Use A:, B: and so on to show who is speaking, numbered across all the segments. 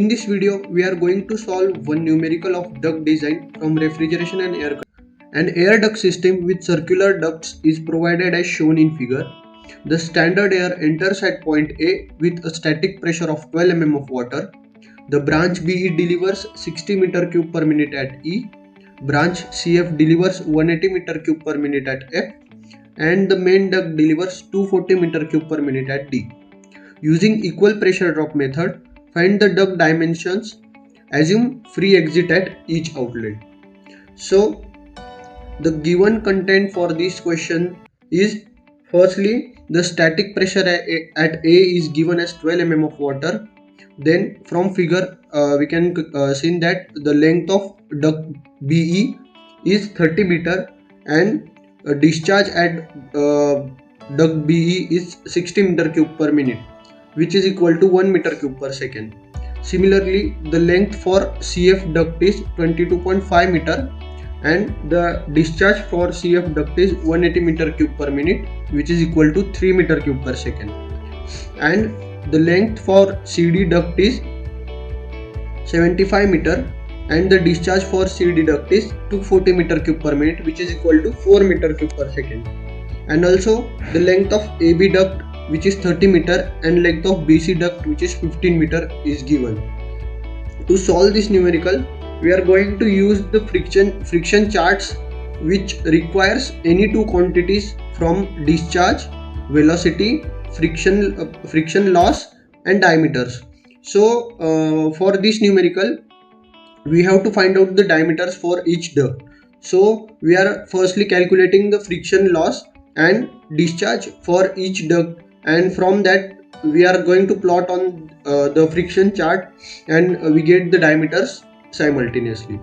A: In this video, we are going to solve one numerical of duct design from refrigeration and air conditioning. An air duct system with circular ducts is provided as shown in figure. The standard air enters at point A with a static pressure of 12 mm of water. The branch BE delivers 60 meter cube per minute at E. Branch CF delivers 180 meter cube per minute at F. And the main duct delivers 240 meter cube per minute at D. Using equal pressure drop method, find the duct dimensions. Assume free exit at each outlet. So, the given content for this question is, firstly, the static pressure at A is given as 12 mm of water. Then from figure we can see that the length of duct BE is 30 meter and discharge at duct BE is 60 meter cube per minute, which is equal to 1 meter cube per second. Similarly, the length for CF duct is 22.5 meter and the discharge for CF duct is 180 meter cube per minute, which is equal to 3 meter cube per second. And the length for CD duct is 75 meter and the discharge for CD duct is 240 meter cube per minute, which is equal to 4 meter cube per second. And also the length of AB duct, which is 30 meter, and length of BC duct, which is 15 meter, is given. To solve this numerical, we are going to use the friction charts, which requires any two quantities from discharge, velocity, friction loss and diameters. So for this numerical, we have to find out the diameters for each duct. So we are firstly calculating the friction loss and discharge for each duct, and from that we are going to plot on the friction chart and we get the diameters simultaneously.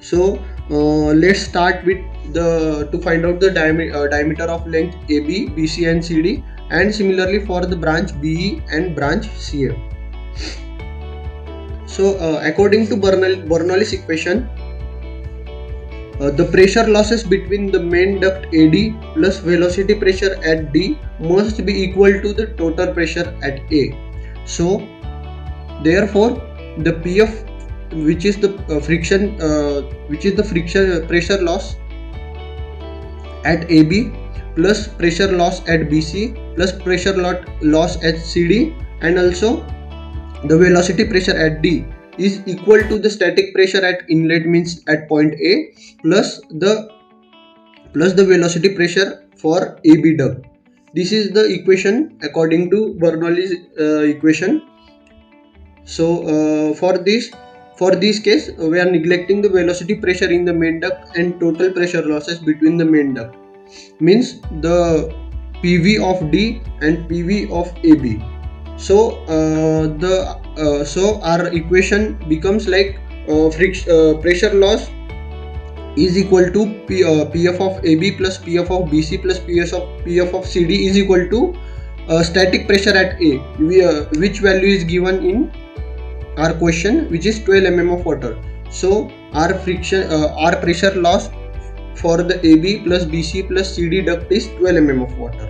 A: So let's start with to find out the diameter of length AB, BC and CD, and similarly for the branch BE and branch CF. So according to Bernoulli's equation, the pressure losses between the main duct AD plus velocity pressure at D must be equal to the total pressure at A. So therefore the PF, which is the friction pressure loss at AB plus pressure loss at BC plus pressure loss at CD, and also the velocity pressure at D, is equal to the static pressure at inlet, means at point A, plus the velocity pressure for AB duct. This is the equation according to Bernoulli's equation. So for this case, we are neglecting the velocity pressure in the main duct and total pressure losses between the main duct, means the PV of D and PV of AB. So so our equation becomes like pressure loss is equal to PF of AB plus PF of BC plus PF of CD is equal to static pressure at A, which value is given in our question, which is 12 mm of water. So our pressure loss for the AB plus BC plus CD duct is 12 mm of water.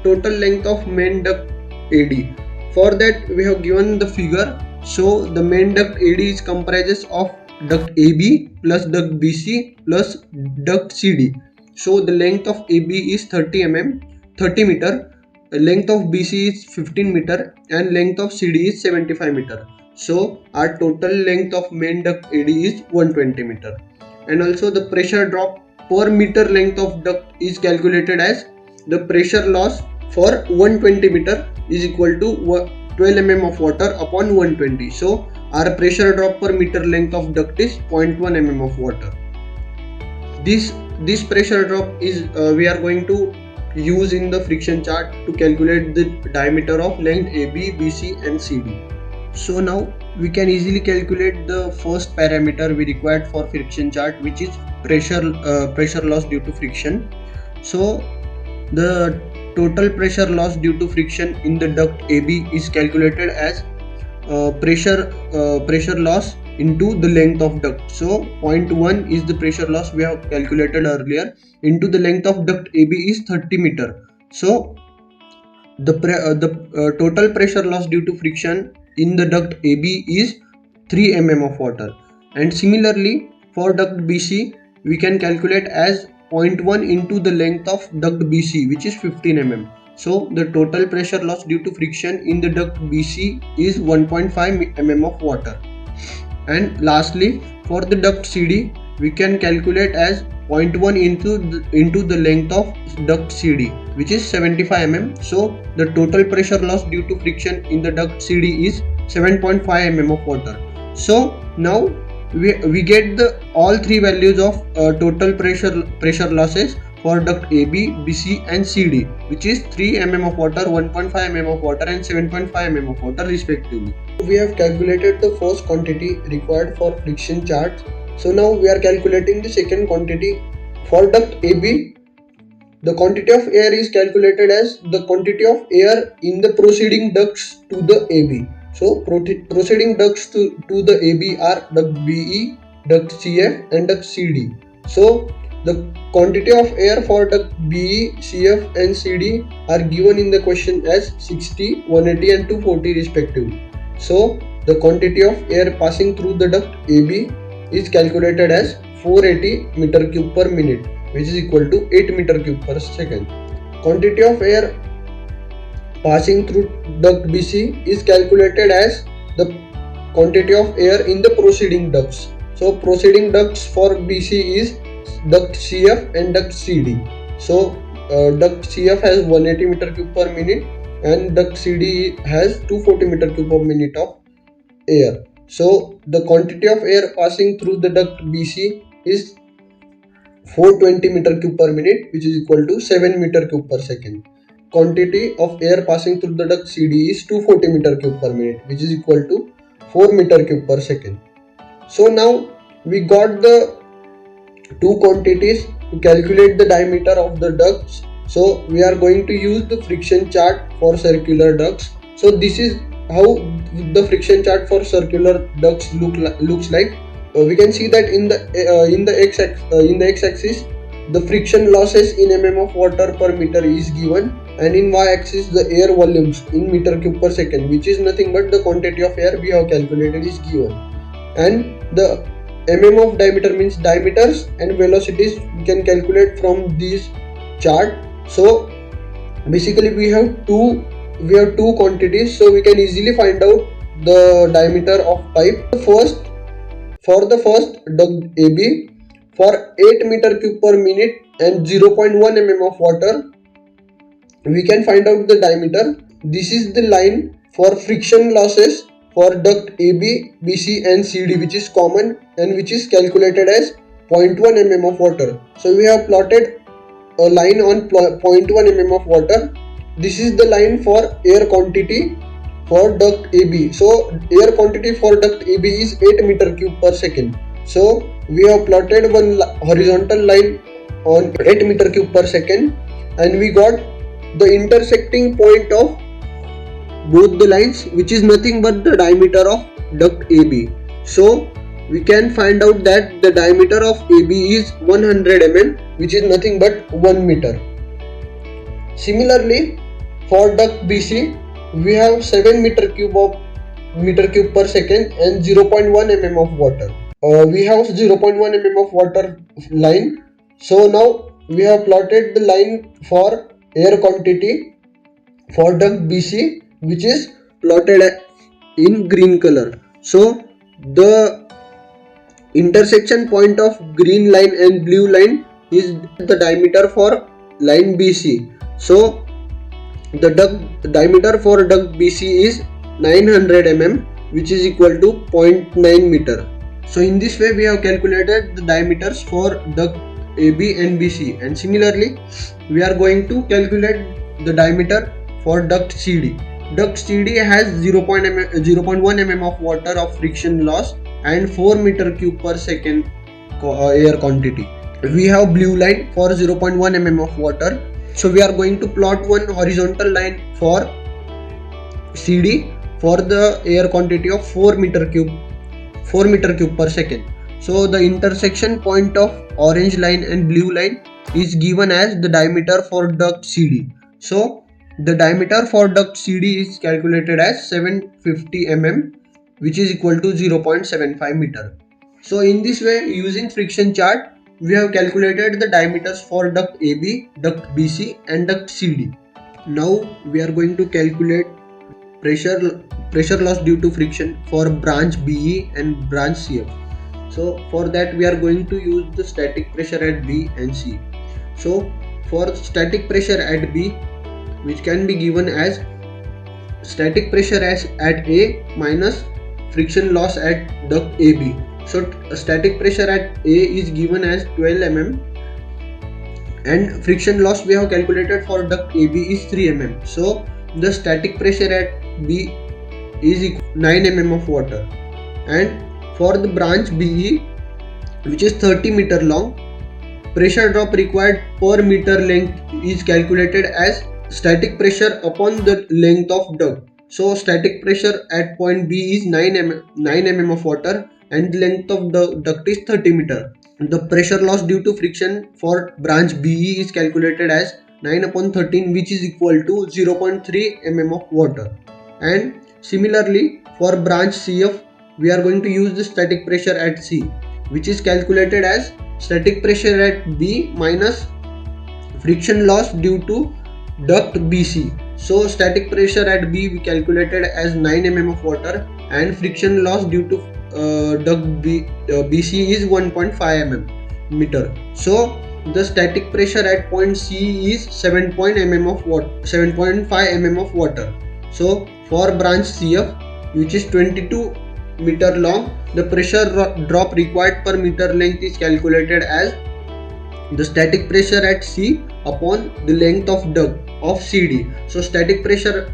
A: Total length of main duct AD. For that we have given the figure. So the main duct AD is comprises of duct AB plus duct BC plus duct CD. So the length of AB is 30 meter, length of BC is 15 meter and length of CD is 75 meter. So our total length of main duct AD is 120 meter. And also the pressure drop per meter length of duct is calculated as the pressure loss for 120 meter is equal to 12 mm of water upon 120. So our pressure drop per meter length of duct is 0.1 mm of water. This pressure drop is we are going to use in the friction chart to calculate the diameter of length AB, BC and CD. So now we can easily calculate the first parameter we required for friction chart, which is pressure loss due to friction. So the total pressure loss due to friction in the duct AB is calculated as pressure loss into the length of duct. So 0.1 is the pressure loss we have calculated earlier, into the length of duct AB is 30 meter. So the total pressure loss due to friction in the duct AB is 3 mm of water. And similarly, for duct BC, we can calculate as 0.1 into the length of duct BC, which is 15 mm. So the total pressure loss due to friction in the duct BC is 1.5 mm of water. And lastly, for the duct CD, we can calculate as 0.1 into the length of duct CD, which is 75 mm. So the total pressure loss due to friction in the duct CD is 7.5 mm of water. So now we get the all three values of total pressure losses for duct AB, BC and CD, which is 3 mm of water, 1.5 mm of water and 7.5 mm of water respectively. We have calculated the first quantity required for friction charts. So now we are calculating the second quantity. For duct AB, the quantity of air is calculated as the quantity of air in the proceeding ducts to the AB. So proceeding ducts to the AB are duct BE, duct CF and duct CD. So the quantity of air for duct BE, CF and CD are given in the question as 60, 180 and 240 respectively. So the quantity of air passing through the duct AB is calculated as 480 meter cube per minute, which is equal to 8 meter cube per second. Quantity of air passing through duct BC is calculated as the quantity of air in the proceeding ducts. So proceeding ducts for BC is duct CF and duct CD. So duct CF has 180 meter cube per minute and duct CD has 240 meter cube per minute of air. So the quantity of air passing through the duct BC is 420 meter cube per minute, which is equal to 7 meter cube per second. Quantity of air passing through the duct CD is 240 meter cube per minute, which is equal to 4 meter cube per second. So now we got the two quantities to calculate the diameter of the ducts. So we are going to use the friction chart for circular ducts. So this is how the friction chart for circular ducts looks like. We can see that in the x-axis the friction losses in mm of water per meter is given, and in y-axis the air volumes in meter cube per second, which is nothing but the quantity of air we have calculated, is given. And the mm of diameter means diameters, and velocities we can calculate from this chart. So basically we have two quantities, so we can easily find out the diameter of pipe. For the first duct AB, for 8 meter cube per minute and 0.1 mm of water, we can find out the diameter. This is the line for friction losses for duct AB, BC and CD, which is common and which is calculated as 0.1 mm of water. So we have plotted a line on 0.1 mm of water. This is the line for air quantity for duct AB. So air quantity for duct AB is 8 meter cube per second. So we have plotted one horizontal line on 8 meter cube per second, and we got the intersecting point of both the lines, which is nothing but the diameter of duct AB. So we can find out that the diameter of AB is 100 mm, which is nothing but 1 meter. Similarly, for duct BC, we have 7 meter cube per second and 0.1 mm of water. We have 0.1 mm of water line. So now we have plotted the line for air quantity for duct BC, which is plotted in green color. So the intersection point of green line and blue line is the diameter for line BC. So the diameter for duct BC is 900 mm, which is equal to 0.9 meter. So in this way we have calculated the diameters for duct AB and BC, and similarly we are going to calculate the diameter for duct CD. Duct CD has 0.1 mm of water of friction loss and 4 meter cube per second air quantity. We have blue line for 0.1 mm of water. So we are going to plot one horizontal line for CD for the air quantity of 4 meter cube per second. So the intersection point of orange line and blue line is given as the diameter for duct CD. So The diameter for duct CD is calculated as 750 mm, which is equal to 0.75 meter. So in this way, using friction chart, we have calculated the diameters for duct AB, duct BC and duct CD. Now we are going to calculate pressure loss due to friction for branch BE and branch CF. So for that we are going to use the static pressure at B and C. So for static pressure at B, which can be given as static pressure as at A minus friction loss at duct AB. So static pressure at A is given as 12 mm and friction loss we have calculated for duct AB is 3 mm. So the static pressure at B is equal to 9 mm of water, and for the branch BE, which is 30 meter long, pressure drop required per meter length is calculated as static pressure upon the length of duct. So static pressure at point B is 9 mm of water and the length of the duct is 30 meter. The pressure loss due to friction for branch BE is calculated as 9 upon 13, which is equal to 0.3 mm of water. And similarly for branch CF, we are going to use the static pressure at C, which is calculated as static pressure at B minus friction loss due to duct BC. So static pressure at B we calculated as 9 mm of water and friction loss due to duct BC is 1.5 mm meter. So the static pressure at point C is 7.5 mm of water. So for branch CF, which is 22 meter long, the pressure drop required per meter length is calculated as the static pressure at C upon the length of duct of CD. So static pressure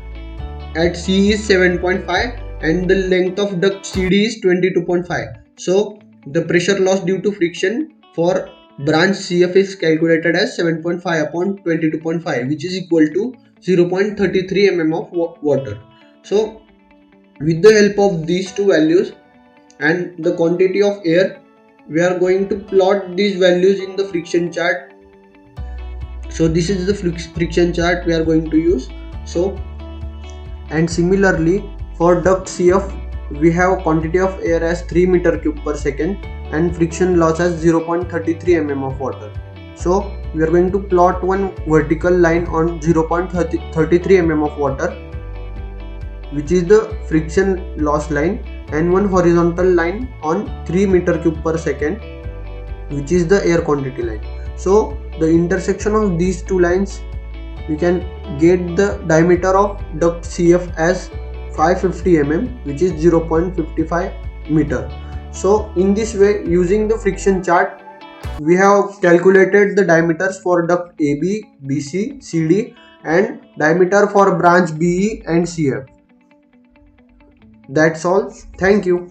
A: at C is 7.5 and the length of duct CD is 22.5. So the pressure loss due to friction for branch CF is calculated as 7.5 upon 22.5, which is equal to 0.33 mm of water. So with the help of these two values and the quantity of air, we are going to plot these values in the friction chart. So this is the friction chart we are going to use. So and similarly for duct CF, we have quantity of air as 3 meter cube per second and friction loss as 0.33 mm of water. So we are going to plot one vertical line on 0.33 mm of water, which is the friction loss line, and one horizontal line on 3 meter cube per second, which is the air quantity line. So the intersection of these two lines, we can get the diameter of duct CF as 550 mm, which is 0.55 meter. So in this way, using the friction chart, we have calculated the diameters for duct AB, BC, CD and diameter for branch BE and CF. That's all. Thank you.